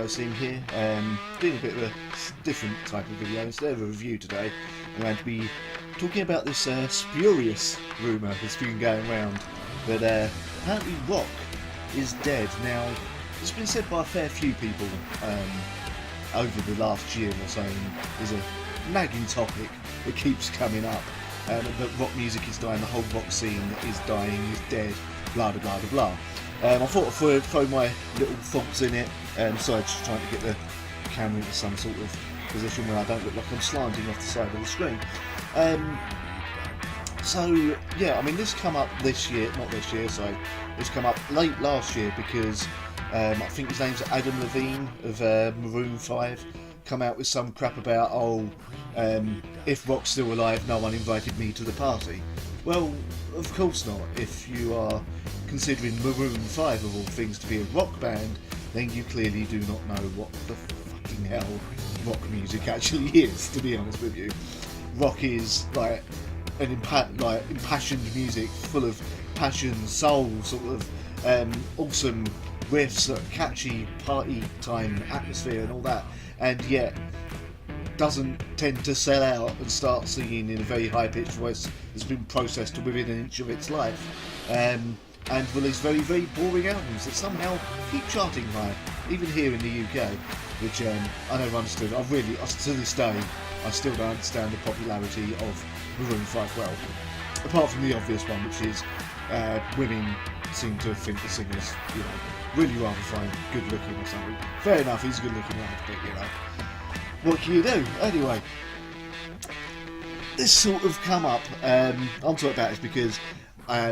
Psychosin here, doing a bit of a different type of video. Instead of a review today, I'm going to be talking about this spurious rumour that's been going around that apparently rock is dead. Now, it's been said by a fair few people over the last year or so, and is a nagging topic that keeps coming up, that rock music is dying, the whole rock scene is dying, is dead, blah blah blah blah. I thought I'd throw my little thoughts in it, so just trying to get the camera into some sort of position where I don't look like I'm slanting off the side of the screen. So yeah, I mean, this come up this year, not this year, so it's come up late last year because I think his name's Adam Levine of Maroon 5 come out with some crap about, if rock's still alive, no one invited me to the party. Well, of course not. If you are considering Maroon 5 of all things to be a rock band, then you clearly do not know what the fucking hell rock music actually is, to be honest with you. Rock is like an impassioned music full of passion, soul, sort of awesome riffs, catchy party time atmosphere and all that, and yet doesn't tend to sell out and start singing in a very high-pitched voice that's been processed to within an inch of its life, and release very, very boring albums that somehow keep charting high, even here in the UK, which I never understood. To this day, I still don't understand the popularity of Maroon 5 well, apart from the obvious one, which is women seem to think the singer's, really rather fine, good looking or something. Fair enough, he's a good looking lad, but what can you do? Anyway, this sort of come up, I'm talking about this because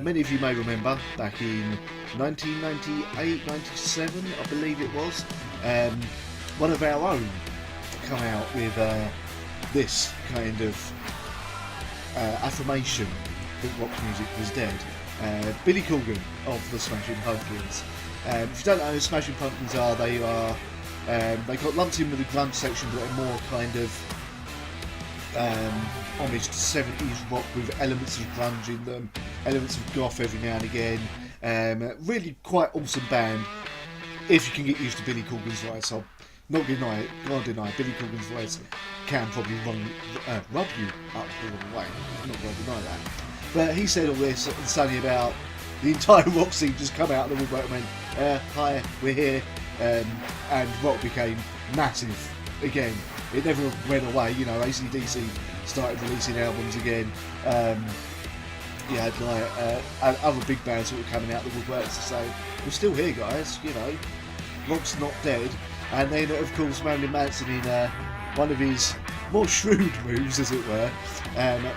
many of you may remember back in 1998, 97, I believe it was, one of our own come out with this kind of affirmation that rock music was dead. Billy Corgan of the Smashing Pumpkins. If you don't know who Smashing Pumpkins are, they got lumped in with the grunge section, but they're more kind of homage to 70s rock with elements of grunge in them, elements of goth every now and again. Really quite awesome band if you can get used to Billy Corgan's voice. I'll not deny it, can't deny it. Billy Corgan's voice can probably rub you up all the way. I'm not going to deny that. But he said all this and suddenly about the entire rock scene just come out of the woodwork and went, hi, we're here, and rock became massive again. It never went away, AC/DC started releasing albums again. You had other big bands that were coming out of the woodworks to say, we're still here, guys, rock's not dead. And then, of course, Marilyn Manson, in one of his more shrewd moves, as it were,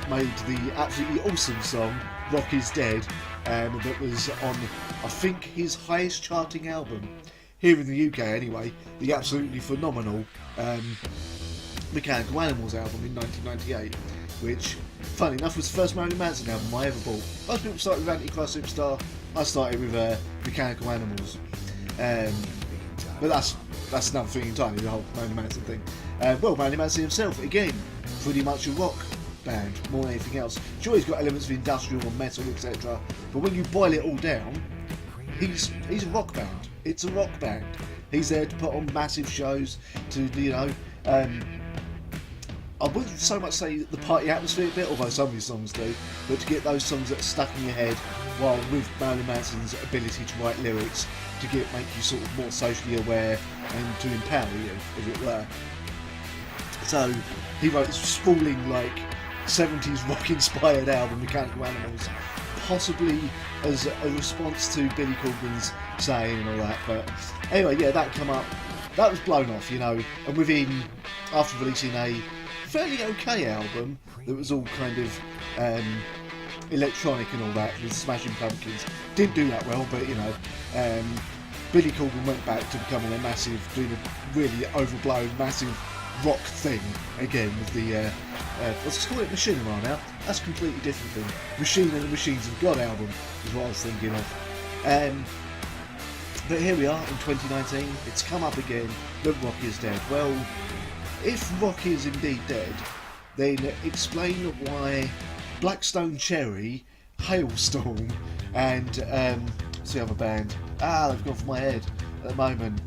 made the absolutely awesome song Rock is Dead, that was on, I think, his highest charting album here in the UK anyway, the absolutely phenomenal Mechanical Animals album in 1998, which, funny enough, was the first Marilyn Manson album I ever bought. Most people started with Antichrist Superstar, I started with Mechanical Animals, but that's another thing entirely, the whole Marilyn Manson thing. Marilyn Manson himself, again, pretty much a rock band more than anything else. Sure, he's got elements of industrial and metal, etc. But when you boil it all down, he's a rock band. It's a rock band. He's there to put on massive shows, to I wouldn't so much say the party atmosphere bit, although some of his songs do, but to get those songs that are stuck in your head, while with Marilyn Manson's ability to write lyrics to make you sort of more socially aware and to empower you, as it were. So he wrote this sprawling 70s rock inspired album, Mechanical Animals, possibly as a response to Billy Corgan's saying and all that. But anyway, yeah, that come up, that was blown off, and within, after releasing a fairly okay album that was all kind of electronic and all that, with Smashing Pumpkins, didn't do that well, but Billy Corgan went back to becoming doing a really overblown, massive rock thing again with the let's call it Machinima now. That's a completely different thing. Machine and the Machines of God album is what I was thinking of. But here we are in 2019. It's come up again that rock is dead. Well, if rock is indeed dead, then explain why Blackstone Cherry, Hailstorm, and what's the other band? They've gone from my head at the moment.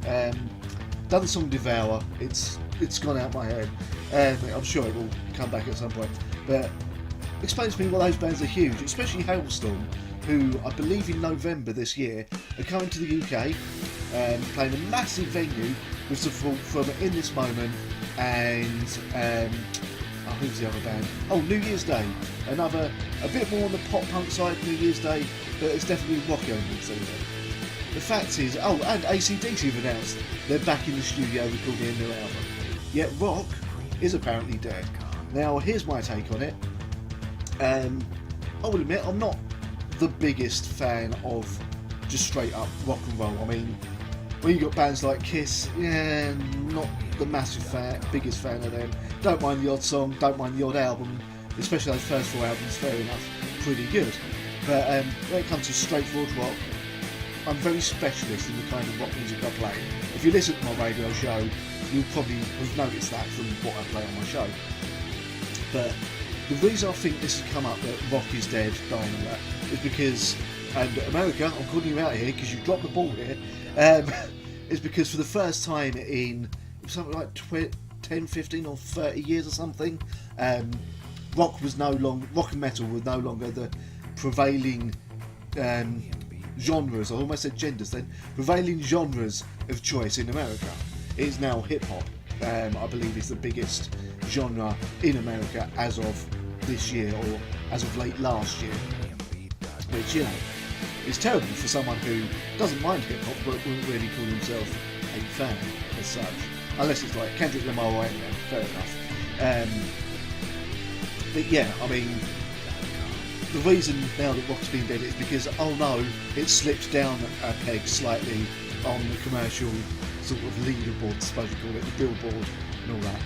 done the song Devour. It's gone out my head. I'm sure it will come back at some point. But explain to me why those bands are huge, especially Hailstorm, who I believe in November this year are coming to the UK, playing a massive venue with support from In This Moment and who's the other band? Oh, New Year's Day. Another, a bit more on the pop punk side, New Year's Day, but it's definitely rock elements in it. The fact is, and AC/DC have announced they're back in the studio recording a new album. Yet rock is apparently dead. Now, here's my take on it. I will admit, I'm not the biggest fan of just straight up rock and roll. I mean, when you got bands like Kiss, yeah, not the biggest fan of them. Don't mind the odd song, don't mind the odd album, especially those first 4 albums, fair enough, pretty good. But when it comes to straightforward rock, I'm very specialist in the kind of rock music I play. If you listen to my radio show, you'll probably have noticed that from what I play on my show. But the reason I think this has come up, that rock is dead, dying and that, is because, and America, I'm calling you out here because you dropped the ball here, is because for the first time in something like 10, 15 or 30 years or something, rock and metal were no longer the prevailing genres, I almost said genders then, prevailing genres of choice in America. It is now hip hop. I believe is the biggest genre in America as of this year, or as of late last year, which, you know, is terrible for someone who doesn't mind hip hop but wouldn't really call himself a fan as such, unless it's like Kendrick Lamar or Eminem. Fair enough. But yeah, I mean, the reason now that rock's been dead is because, oh no, it slipped down a peg slightly on the commercial sort of leaderboard, I suppose you call it, the billboard and all that.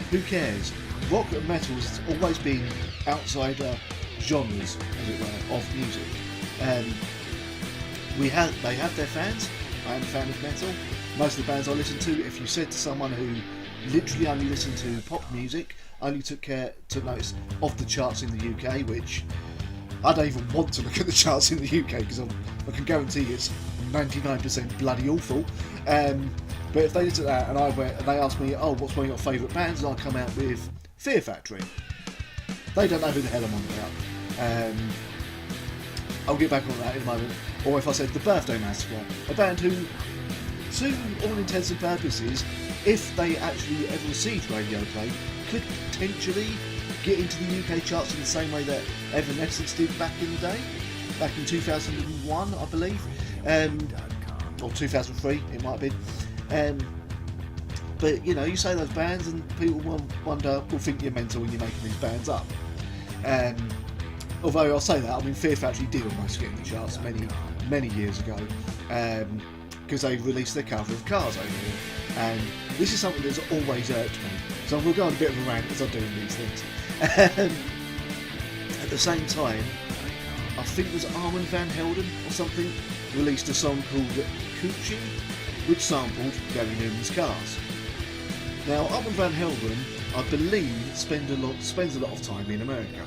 Who cares? Rock and metal has always been outsider genres, as it were, of music. They have their fans. I am a fan of metal. Most of the bands I listen to, if you said to someone who literally only listened to pop music, only took notice of the charts in the UK, which I don't even want to look at the charts in the UK because I can guarantee it's 99% bloody awful. But if they did that and I went and they asked me, oh, what's one of your favourite bands, and I come out with Fear Factory, they don't know who the hell I'm on about. I'll get back on that in a moment. Or if I said The Birthday Massacre, a band who, to all intents and purposes, if they actually ever received radio play, could potentially get into the UK charts in the same way that Evanescence did back in the day, back in 2001, I believe, or 2003 it might have been. But you know, you say those bands and people will think you're mental when you're making these bands up. Although I'll say that, I mean, Fear Factory did almost get in the charts many years ago, because they released their cover of Cars over here, and this is something that's always irked me. So I'm going to go on a bit of a rant as I'm doing these things. At the same time, I think it was Armand Van Helden or something released a song called Coochie, which sampled Gary Newman's Cars. Now, Armand Van Helden, I believe, spends a lot of time in America.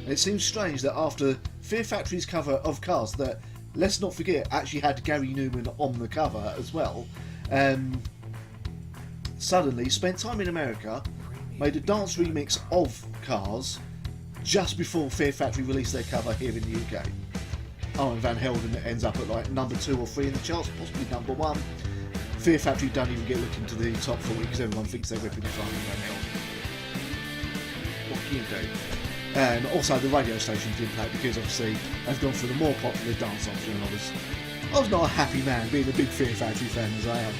And it seems strange that after Fear Factory's cover of Cars, that, let's not forget, actually had Gary Newman on the cover as well, suddenly spent time in America, made a dance remix of Cars just before Fear Factory released their cover here in the UK. Armand Van Helden ends up at like number 2 or 3 in the charts, possibly number 1. Fear Factory don't even get looked into the top 40 because everyone thinks they're ripping off Armand Van Helden. What can you do? Also, the radio station didn't play it because obviously they've gone for the more popular dance option, and I was not a happy man being a big Fear Factory fan as I am.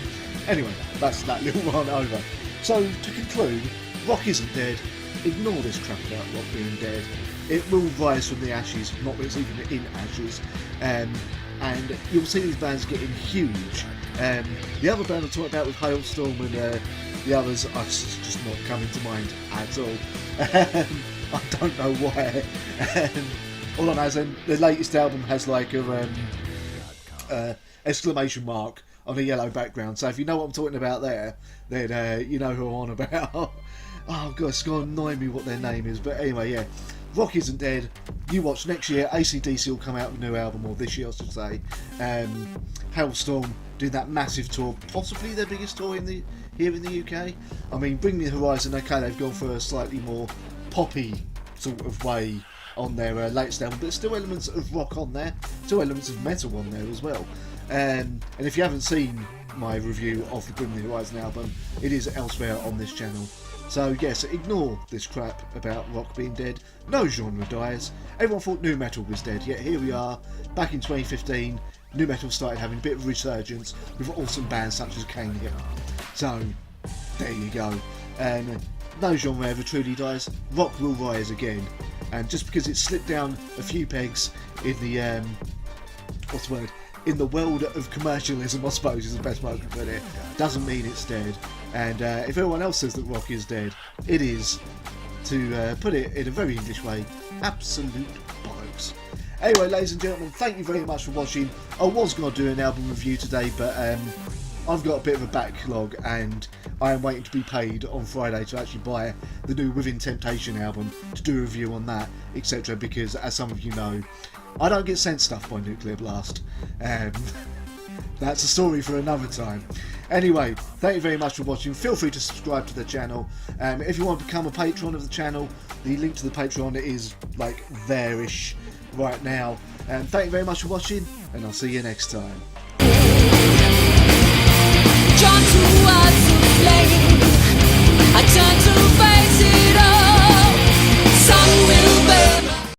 Anyway, that's that little rant over. So, to conclude, rock isn't dead. Ignore this crap about rock being dead. It will rise from the ashes, not that it's even in ashes, and you'll see these bands getting huge. The other band I talked about with Hailstorm and the others are just not coming to mind at all. I don't know why. All I know is the latest album has like a exclamation mark on a yellow background. So if you know what I'm talking about there, then you know who I'm on about. Oh god, it's going to annoy me what their name is. But anyway, yeah, rock isn't dead. You watch next year, AC/DC will come out with a new album, or this year I should say. Hailstorm doing that massive tour, possibly their biggest tour here in the UK. I mean, Bring Me the Horizon, okay, they've gone for a slightly more poppy sort of way on their latest album, but still elements of rock on there, still elements of metal on there as well. And if you haven't seen my review of the Bring Me the Horizon album, it is elsewhere on this channel. So yes, ignore this crap about rock being dead. No genre dies. Everyone thought nu metal was dead, yet here we are, back in 2015, nu metal started having a bit of resurgence with awesome bands such as Kane again. So, there you go. And no genre ever truly dies. Rock will rise again. And just because it slipped down a few pegs in the, in the world of commercialism, I suppose is the best way I can put it, doesn't mean it's dead. And if everyone else says that rock is dead, it is, to put it in a very English way, absolute bollocks. Anyway, ladies and gentlemen, thank you very much for watching. I was going to do an album review today, but I've got a bit of a backlog and I am waiting to be paid on Friday to actually buy the new Within Temptation album, to do a review on that, etc. Because, as some of you know, I don't get sent stuff by Nuclear Blast. That's a story for another time. Anyway, thank you very much for watching. Feel free to subscribe to the channel. If you want to become a patron of the channel, the link to the Patreon is like there-ish right now. Thank you very much for watching, and I'll see you next time. Drawn towards the flame, I turn to face it.